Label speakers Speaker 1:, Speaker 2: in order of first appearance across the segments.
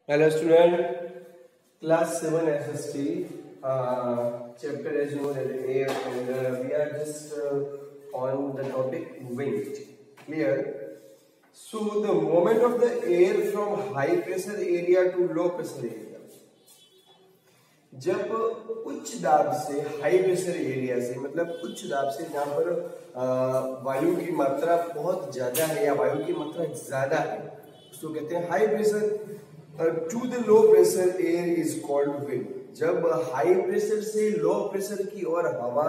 Speaker 1: Hello student, class 7 SST, chapter as you know that air and we are just on the topic wind, clear? So the movement of the air from high pressure area to low pressure area, जब उच्च दाब से high pressure area से मतलब उच्च दाब से जहाँ पर वायु की मात्रा बहुत ज्यादा है या वायु की मात्रा ज्यादा है उसको कहते हैं high pressure to the low pressure air is called wind. जब हाई प्रेशर से लो प्रेशर की ओर हवा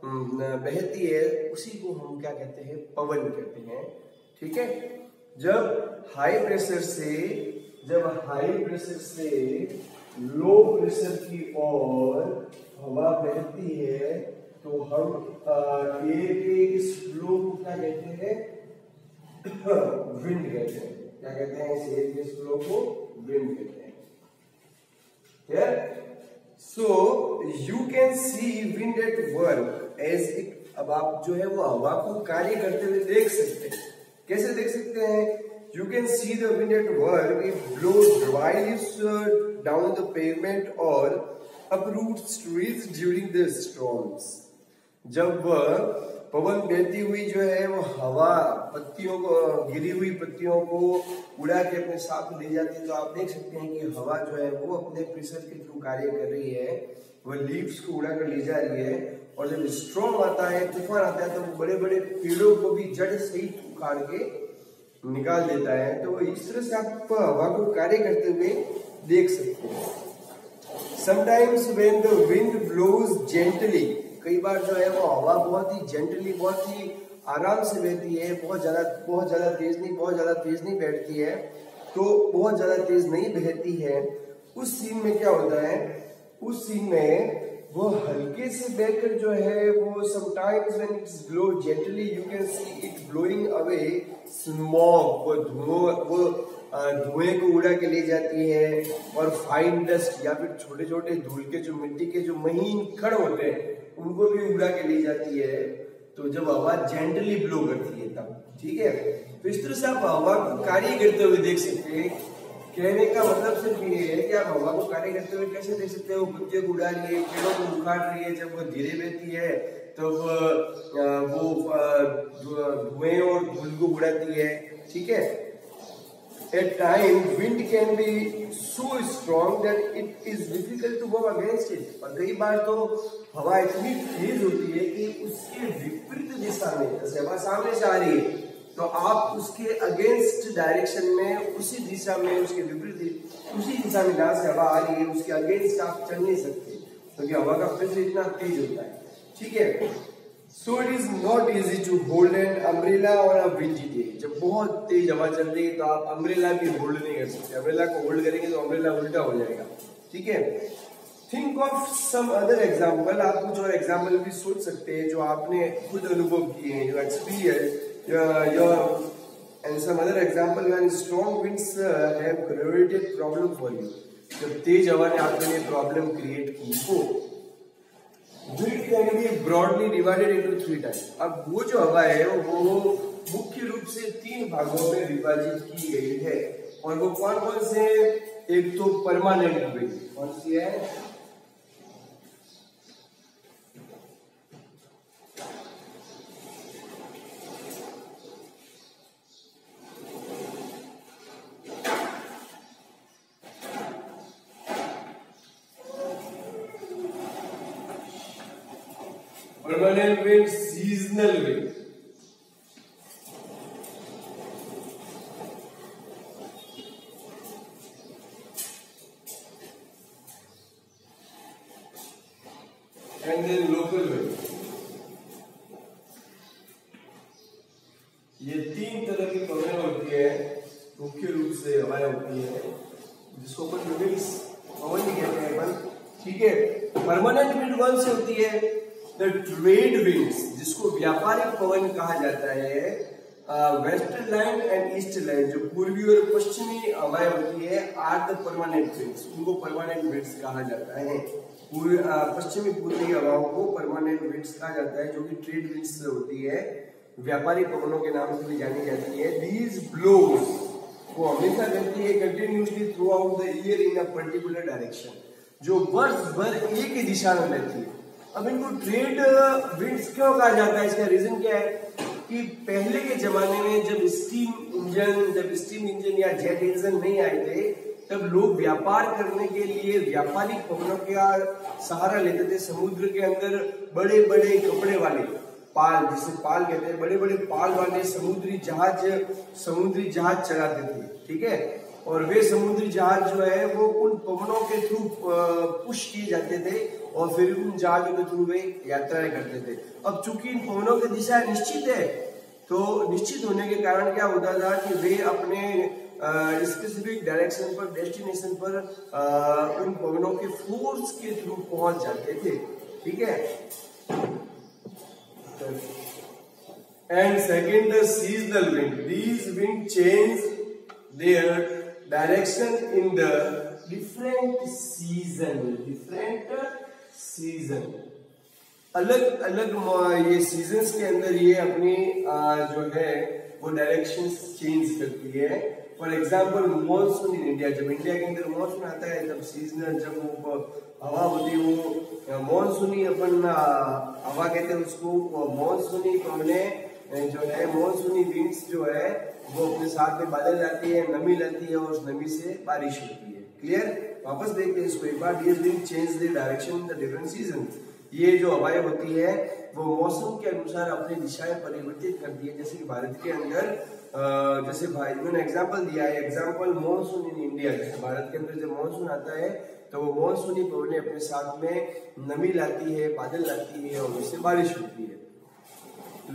Speaker 1: बहती है उसी को हम क्या कहते हैं, पवन कहते हैं। ठीक है, जब हाई प्रेशर से लो प्रेशर की ओर हवा बहती है तो हम एयर के इस फ्लो को क्या कहते हैं, विंड कहते हैं। क्या कहते हैं, इस एयर के इस फ्लो को विंड कहते हैं। So you can see wind at work as it. अब आप जो है वो हवा को कार्य करते हुए देख सकते हैं। कैसे देख सकते हैं? You can see the wind at work. It blows dry leaves down the pavement or uproots trees during the storms. जब पवन बहती हुई जो है वो हवा पत्तियों को, गिरी हुई पत्तियों को उड़ा के अपने साथ ले जाती है, तो आप देख सकते हैं कि हवा जो है वो अपने प्रेशर के थ्रू कार्य कर रही है, वो लीव्स को उड़ा कर ले जा रही है। और जब स्ट्रॉम आता है, तूफान आता है, तो वो बड़े बड़े पेड़ों को भी जड़ सहित उखाड़ के निकाल देता है। तो इस तरह से आप हवा को कार्य करते हुए देख सकते हैं। Sometimes when the wind blows gently, कई बार जो है वो हवा बहुत ही जेंटली, बहुत ही आराम से बहती है, बहुत ज्यादा तेज नहीं बैठती है, तो बहुत ज्यादा तेज नहीं बहती है। उस सीन में क्या होता है, उस सीन में वो हल्के से बहकर जो है वो sometimes when it's blow gently you can see it blowing away smog, वो धुएं को उड़ा के ले जाती है। और फाइन डस्ट या फिर छोटे छोटे धूल के जो मिट्टी के जो महीन कण होते हैं उनको भी उड़ा के ले जाती है। तो जब हवा जेंटली ब्लो करती है तब, ठीक है। तो इस तरह से आप हवा को कार्य करते हुए देख सकते हैं। कहने का मतलब सिर्फ ये है कि आप हवा को कार्य करते हुए कैसे देख सकते हैं, वो पत्तियों को उड़ा रही है, पेड़ों को उखाड़ रही है। जब वो धीरे बहती है तो वो धुएं और धूल को उड़ाती है, ठीक है। At time wind can be so strong that it is difficult to go against it. और कई बार तो हवा इतनी तेज होती है कि उसके विपरीत दिशा में, जैसे हवा सामने से आ रही है तो आप उसके अगेंस्ट डायरेक्शन में, उसी दिशा में, उसके विपरीत उसी दिशा में जहां से हवा आ रही है उसके अगेंस्ट आप चल नहीं सकते, क्योंकि हवा का प्रेशर इतना तेज होता है, ठीक है। So it is not easy to hold an umbrella और अ विंडी डे। जब बहुत तेज हवा चल रही है तो आप अम्ब्रेला भी होल्ड नहीं कर सकते। अम्ब्रेला को होल्ड करेंगे तो अम्ब्रेला उल्टा हो जाएगा, ठीक है। Think of some other example. आप कुछ और एग्जाम्पल भी सोच सकते हैं जो आपने खुद अनुभव किए हैं, जो experience and some other example when strong winds have created problem for you. जब तेज हवा ने आपके लिए प्रॉब्लम क्रिएट की हो। Wind can be broadly divided into 3 types. अब वो जो हवा है वो मुख्य रूप से 3 भागों में विभाजित की गई है। और वो कौन कौन से? एक तो परमानेंट विंड, कौन सी है? Permanent wind, seasonal wind. And then local wind. ये 3 तरह की हवाएं होती है, मुख्य रूप से हवाएं होती है जिसको अपन विंड्स पवन भी कहते हैं अपन, ठीक है। परमानेंट विंड कौन सी होती है? द ट्रेड विंड्स, जिसको व्यापारिक पवन कहा जाता है। Western land and east land, जो पूर्वी और पश्चिमी हवाएं होती है, आर द परमानेंट विंड्स, उनको परमानेंट विंड्स कहा जाता है। पश्चिमी पूर्वी हवाओं को परमानेंट विंड्स कहा जाता है, जो कि ट्रेड विंड्स होती है, व्यापारिक पवनों के नाम से भी जानी जाती है। दीज ब्लोज वो हमेशा रहती है continuously through out the year in a particular direction, जो वर्ष भर एक ही दिशा में रहती है। अब इनको ट्रेड विंड्स क्यों कहा जाता है? इसका रीजन क्या है कि पहले के जमाने में जब स्टीम इंजन या जेट इंजन नहीं आए थे, तब लोग व्यापार करने के लिए व्यापारिक पवनों का सहारा लेते थे। समुद्र के अंदर बड़े बड़े कपड़े वाले पाल, जिसे पाल कहते हैं, बड़े बड़े पाल वाले समुद्री जहाज चलाते थे, ठीक है। और वे समुद्री जहाज जो है वो उन पवनों के थ्रू पुश किए जाते थे और फिर उन जहाजों के थ्रू वे यात्राएं करते थे। अब चूंकि इन पवनों की दिशा निश्चित है, तो निश्चित होने के कारण क्या होता था कि वे अपने स्पेसिफिक डायरेक्शन पर, डेस्टिनेशन पर उन पवनों के फोर्स के थ्रू पहुंच जाते थे, ठीक है। And second, the seasonal wind, these wind change their direction in the different season. अलग अलग ये सीजन्स के अंदर ये अपनी जो है वो डायरेक्शन चेंज करती है। For example monsoon in India, जब इंडिया के अंदर मॉनसून आता है तब सीजनल जब वो हवा होती है वो मॉनसूनी अपन हवा कहते हैं उसको। मॉनसूनी पवने जो है, मॉनसूनी विंड्स जो है वो अपने साथ में बादल लाती है, नमी लाती है और उस नमी से बारिश होती है। क्लियर? वापस देखते हैं इसको एक बार। This wind change the direction in the different season. ये जो हवाएं होती है वो मौसम के अनुसार अपनी दिशाएं परिवर्तित करती है। जैसे कि भारत के अंदर जैसे भाई मैंने एग्जांपल दिया है, एग्जांपल मॉनसून इन इंडिया। जैसे भारत के अंदर जब मॉनसून आता है तो वो मॉनसूनी पवनें अपने साथ में नमी लाती है, बादल लाती है और उससे बारिश होती है।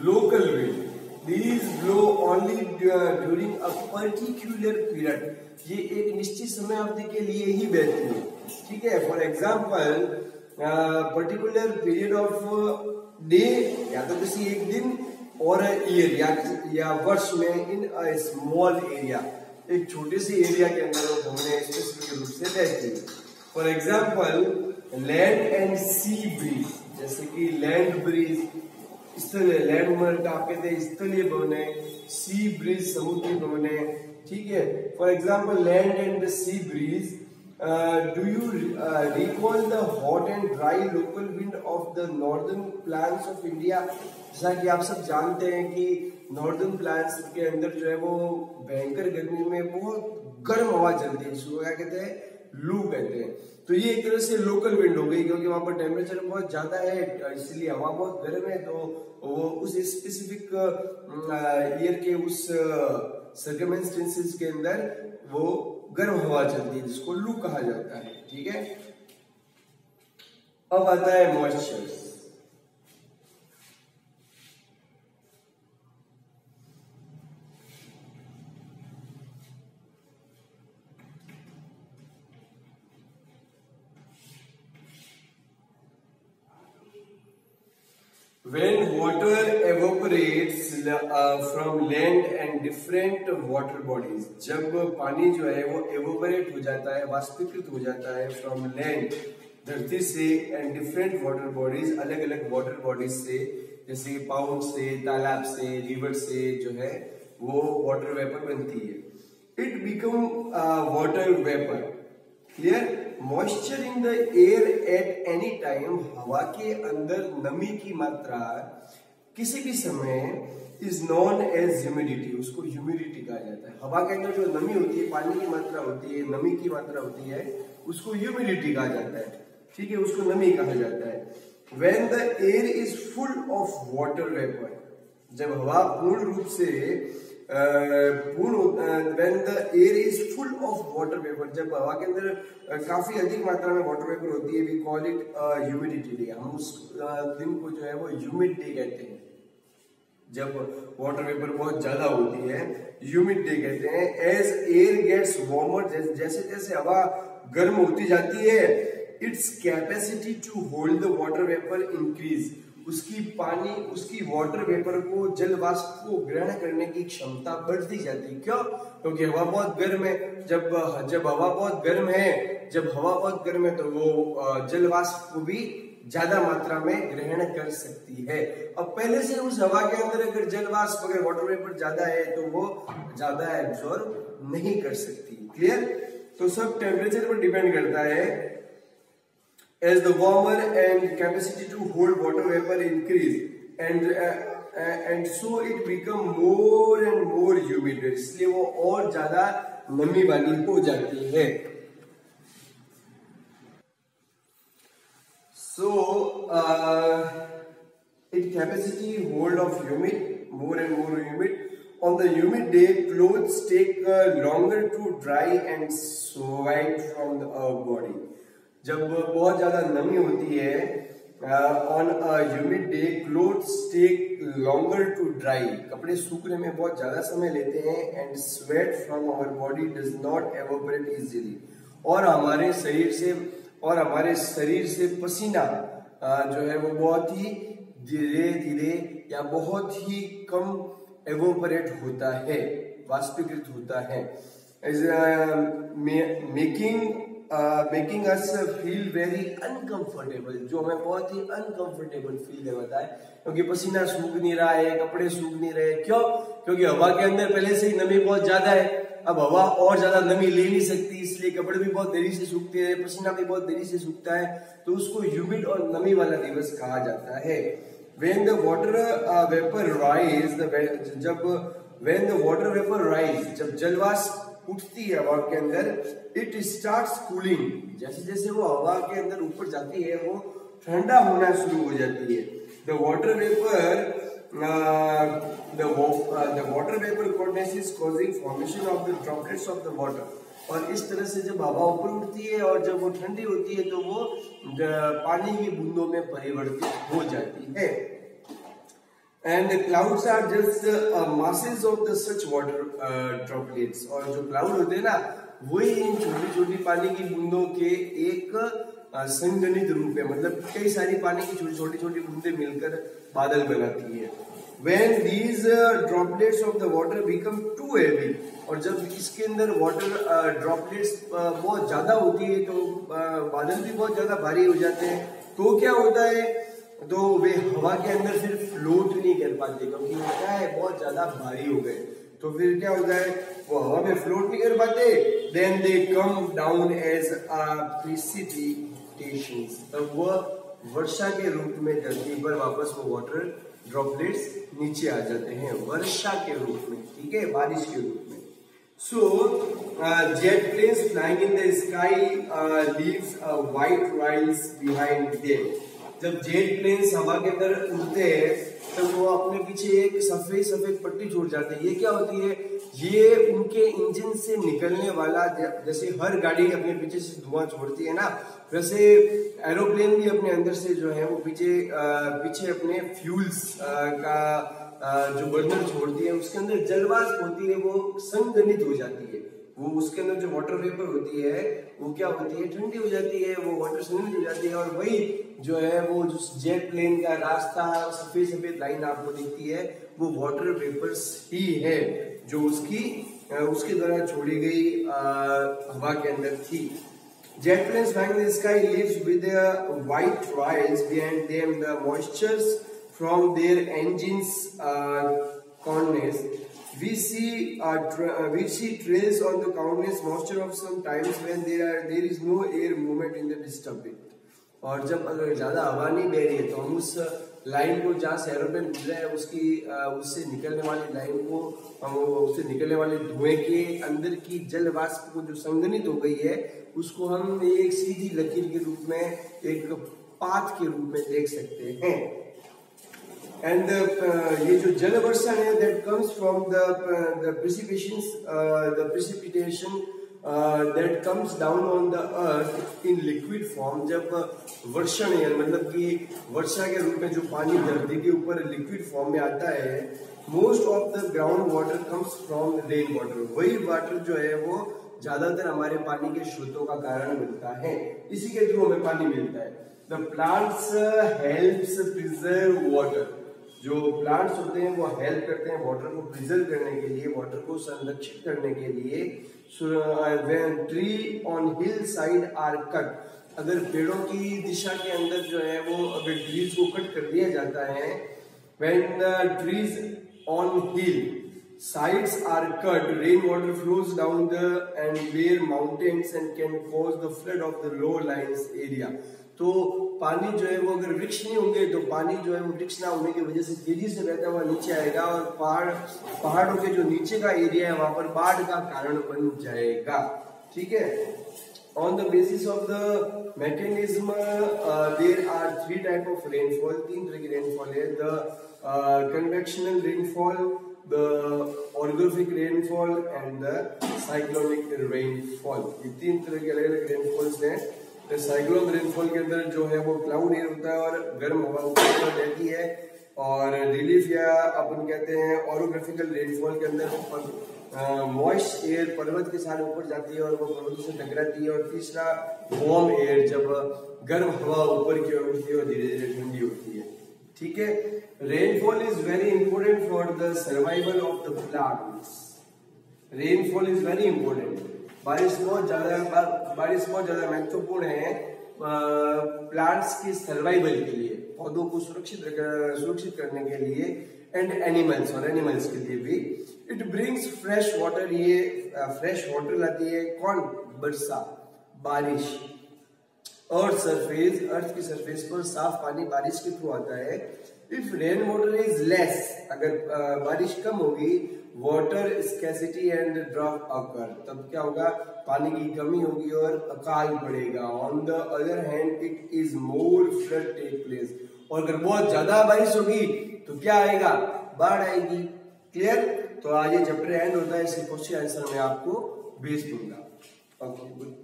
Speaker 1: Local wind, these blow only during a particular period, ये एक निश्चित समय अवधि के लिए ही बहती है, ठीक है। For example particular period of day, या तो किसी एक दिन और ईयर या वर्ष में इन अ स्मॉल एरिया, एक छोटे से एरिया के अंदर वो घूमने स्पेसिफिक रूप से बहती है। For example land and sea breeze, जैसे कि लैंड ब्रीज, स्थलीय, लैंड मतलब आप कहते हैं स्थलीय पवने, सी ब्रीज समुद्री पवने, ठीक है। For example land and sea breeze, do you recall the hot and dry local wind of the northern plans of India. जैसा कि आप सब जानते हैं कि नॉर्दर्न प्लान्स के अंदर जो है वो भयंकर गर्मी में बहुत गर्म हवा चलती है, जिसको क्या कहते हैं, लू कहते हैं। तो ये एक तरह से लोकल विंड हो गई, क्योंकि वहां पर टेम्परेचर बहुत ज्यादा है, इसलिए हवा बहुत गर्म है, तो वो उस स्पेसिफिक ईयर के उस सर्कमस्टेंसेस के अंदर वो गर्म हवा चलती है, जिसको लू कहा जाता है, ठीक है। अब आता है moisture. When water evaporates from land and different water bodies, जब पानी जो है वो evaporate हो जाता है, वाष्पीकृत हो जाता है from land, धरती से, and different water bodies, अलग अलग water bodies से, जैसे पाउंड से, तालाब से, रिवर से जो है वो water vapor बनती है। It become water vapor. Clear? Moisture in the air at any time, हवा के अंदर नमी की मात्रा किसी भी समय इज नॉन एज ह्यूमिडिटी, उसको ह्यूमिडिटी कहा जाता है। हवा के अंदर जो नमी होती है, पानी की मात्रा होती है, नमी की मात्रा होती है, उसको ह्यूमिडिटी कहा जाता है, ठीक है, उसको नमी कहा जाता है। When the air is full of water vapour, जब हवा पूर्ण रूप से when the air is full of water vapor, जब हवा के अंदर काफी अधिक मात्रा में वाटर वेपर होती है, we call it humidity day, हम उस दिन को जो है वो ह्यूमिड डे कहते हैं। जब वाटर वेपर बहुत ज्यादा होती है ह्यूमिड डे कहते हैं। एज एयर गेट्स वार्मर, जैसे जैसे हवा गर्म होती जाती है, its capacity to hold the water vapour increase, उसकी वाटर वेपर को, जल वाष्प को ग्रहण करने की क्षमता बढ़ती जाती है। क्यों? क्योंकि हवा बहुत गर्म है। जब हवा बहुत गर्म है, तो वो जल वाष्प को भी ज्यादा मात्रा में ग्रहण कर सकती है। अब पहले से उस हवा के अंदर अगर जल वाष्प अगर वाटर वेपर ज्यादा है तो वो ज्यादा एब्जॉर्ब नहीं कर सकती। क्लियर? तो सब टेम्परेचर पर डिपेंड करता है। As the warmer and capacity to hold water vapor increase and so it become more and more humid, इसलिए वो और ज्यादा नमी वाली हो जाती है। So its capacity hold of humid, more and more humid. On the humid day, clothes take longer to dry and sweat from the body. जब बहुत ज्यादा नमी होती है on a humid day, clothes take longer to dry, कपड़े सूखने में बहुत ज्यादा समय लेते हैं। And sweat from our body does not evaporate easily, और हमारे शरीर से पसीना जो है वो बहुत ही धीरे धीरे या बहुत ही कम एवोपरेट होता है, वाष्पीकृत होता है। Making us feel very uncomfortable, जो हमें बहुत ही अनकंफर्टेबल फील करता है, क्योंकि पसीना सूख नहीं रहा है, कपड़े सूख नहीं रहे। क्यों? क्योंकि हवा के अंदर पहले से ही नमी बहुत ज्यादा है। अब हवा और ज्यादा नमी ले नहीं सकती, इसलिए कपड़े भी बहुत देरी से सूखते हैं, पसीना भी बहुत देरी से सूखता है। तो उसको ह्यूमिड और नमी वाला दिवस कहा जाता है। When the water vapor rise, जब जलवाष्प उठती है हवा के अंदर, इट स्टार्ट्स कूलिंग, जैसे जैसे वो हवा के अंदर ऊपर जाती है वो ठंडा होना शुरू हो जाती है। The water vapour condenses causing formation of the droplets of the water, और इस तरह से जब हवा ऊपर उठती है और जब वो ठंडी होती है तो वो पानी की बूंदों में परिवर्तित हो जाती है। And the clouds are just masses of the such water droplets, और जो क्लाउड होते हैं ना वही इन छोटी छोटी पानी की बूंदों के एक संगठित रूप है, मतलब कई सारी पानी की छोटी छोटी बूंदें मिलकर बादल बनाती है। When these droplets of the water become too heavy, और जब इसके अंदर वाटर ड्रॉपलेट्स बहुत ज्यादा होती है तो बादल भी बहुत ज्यादा भारी हो जाते हैं। तो क्या होता है, तो वे हवा के अंदर फिर फ्लोट नहीं कर पाते, क्योंकि वो क्या है बहुत ज्यादा भारी हो गए। तो फिर क्या होता है, वो हवा में फ्लोट नहीं कर पाते। Then they come down as precipitations, तब वह वर्षा के रूप में धरती पर वापस वो वाटर ड्रॉपलेट्स नीचे आ जाते हैं, वर्षा के रूप में, ठीक है, बारिश के रूप में। So jet planes flying in the sky leaves white rails behind them. जब जेट प्लेन्स हवा के अंदर उड़ते हैं तब वो अपने पीछे एक सफेद सफेद पट्टी छोड़ जाते हैं। ये क्या होती है, ये उनके इंजन से निकलने वाला, जैसे हर गाड़ी अपने पीछे से धुआं छोड़ती है ना, वैसे एरोप्लेन भी अपने अंदर से जो है वो पीछे अपने फ्यूल्स का जो बर्नर छोड़ती है, उसके अंदर जलवाष्प होती है, वो संघनित हो जाती है। वो उसके अंदर जो वाटर वेपर होती है वो क्या होती है, ठंडी हो जाती है, वो वाटर संघनित हो जाती है, और वही जो है वो जो जेट प्लेन का रास्ता सफेद सफेद लाइन आपको दिखती है वो वाटर वेपर्स ही है, जो उसके द्वारा छोड़ी गई हवा के अंदर थी। Jet planes flying in the sky leaves with their white rails behind them the moistures from their engines corners. We see trails on the countless moisture of some times when there is no air movement in the disturbed it. और जब अगर ज्यादा हवा नहीं बह रही है तो हम उस लाइन को, जहाँ से एरोप्लेन गुजरा है उससे निकलने वाली लाइन को, उससे निकलने वाले धुएं के अंदर की जल वाष्प को जो संघनित हो गई है उसको हम एक सीधी लकीर के रूप में, एक पाथ के रूप में देख सकते हैं। एंड ये जो जल वर्षा है that comes from the precipitation that comes down on the earth in liquid form, जब वर्षण है मतलब कि वर्षा के रूप में जो पानी धरती के ऊपर लिक्विड फॉर्म में आता है, most of the ground water comes from rain water, वही वाटर जो है वो ज्यादातर हमारे पानी के स्रोतों का कारण मिलता है, इसी के थ्रू हमें पानी मिलता है। The plants helps preserve water, जो प्लांट्स होते हैं वो हेल्प करते हैं वाटर को प्रिजर्व करने के लिए, वाटर को संरक्षित करने के लिए। Tree on hill side are cut, अगर पेड़ों की दिशा के अंदर जो है वो अगर ट्रीज को कट कर दिया जाता है, when the trees on hill sides are cut, rainwater flows down the and bare mountains and can cause the flood of the low lying area. तो पानी जो है वो अगर वृक्ष नहीं होंगे तो पानी जो है वो वृक्ष ना होने की वजह से तेजी से बहता हुआ नीचे आएगा और पहाड़ों के जो नीचे का एरिया है वहां पर बाढ़ का कारण बन जाएगा। ठीक है। On the basis of the mechanism, there are three type of rainfall. तीन तरह की रेनफॉल है। The convectional rainfall, the orographic rainfall and the cyclonic rainfall. ये तीन तरह के अलग-अलग रेनफॉल्स हैं। तो साइक्लोन रेनफॉल के अंदर जो है वो क्लाउड एयर होता है और गर्म हवा ऊपर रहती है, और रिलीफ या अपन कहते हैं ऑरोग्राफिकल रेनफॉल के अंदर मॉइस्ट एयर पर्वत के साथ ऊपर जाती है और वो पर्वतों से टकराती है, और तीसरा वार्म एयर जब गर्म हवा ऊपर की ओर उठती है और धीरे धीरे ठंडी होती है। ठीक है। Rainfall is very important for the survival of the plants. Rainfall is very important. बारिश बहुत ज्यादा महत्वपूर्ण है प्लांट्स की सर्वाइवल के लिए, पौधों को सुरक्षित करने के लिए, एंड एनिमल्स के लिए भी। इट ब्रिंग्स फ्रेश वाटर, ये फ्रेश वाटर लाती है कौन? वर्षा, बारिश। अर्थ की सरफेस पर साफ पानी बारिश के थ्रू आता है। If rain water is less, अगर बारिश कम होगी, वाटर स्कैसिटी एंड ड्रॉप अकर, तब क्या होगा? पानी की कमी होगी और अकाल पड़ेगा। On the other hand it is more flood take place, और अगर बहुत ज्यादा बारिश होगी तो क्या आएगा? बाढ़ आएगी। क्लियर? तो आज ये चैप्टर एंड होता है, इसके क्वेश्चन आंसर मैं आपको भेज दूंगा। Okay, good.